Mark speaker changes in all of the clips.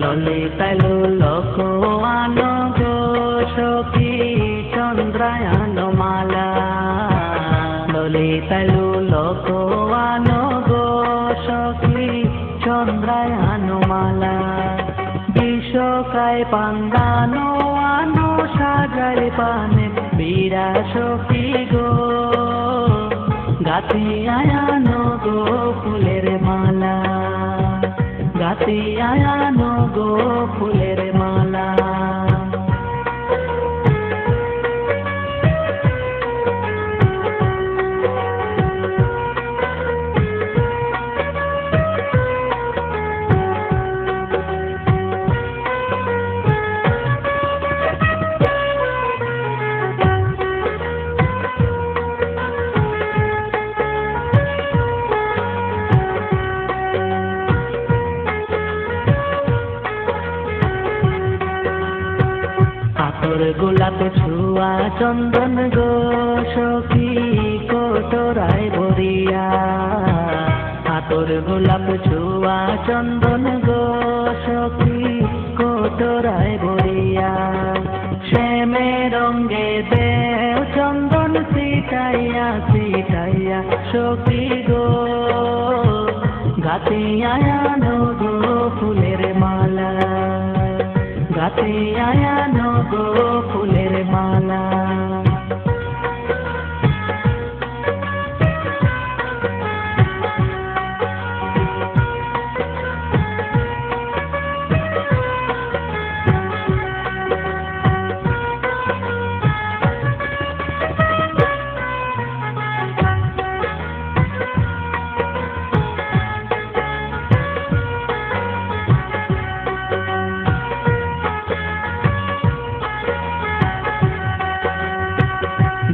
Speaker 1: ললিতালু লোকোয়ানো গো সখী চন্দ্রায়ন মালা ললিতালু লোকোয়ানো গো সখী চন্দ্রায়ন মালা বিষকায় পান্দানো আনো সাজায় পানে বীরা সখী গো গাতি আয়ানো গো ফুলের মালা গাতি আয়ানো গো ফুলের মালা আতর গোলাপ ছুয়া চন্দন গো সখী কোটরায় ভরিয়া আতর গোলাপ ছুয়া চন্দন গো সখী কোটরায় ভরিয়া শ্যামে রঙ্গে দেও চন্দন সিটাইয়া সিটাইয়া সখী গো গাতি আয়ানো গো ফুলের মালা গাতি আয়ানো গো ফুলের মালা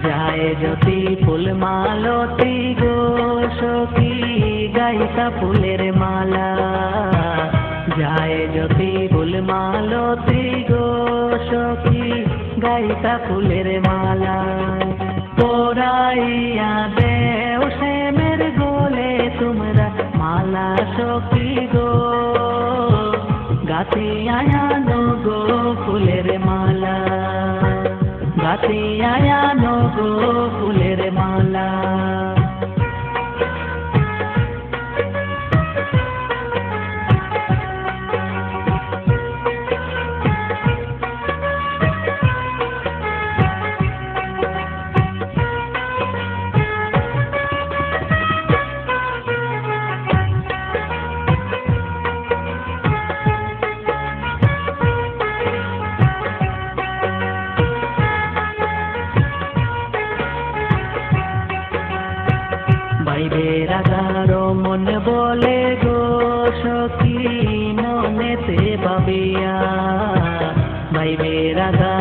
Speaker 1: যায় জ্যোতি ফুল মালতী গো সখী গাইতা ফুলের মালা যায় জ্যোতি ফুল মালতী গো সখী গাইতা ফুলের মালা পোড়াইয়া দেও শ্যামের গোলে তোমরা মালা সখী গো গাতি আয়ানো গো ফুলের মালা গাতি আয়ানো গো ফুলের মালা বাইরে রাগারো মন বলে গো সখী মনেতে ভাবিয়া বাইরে রাগা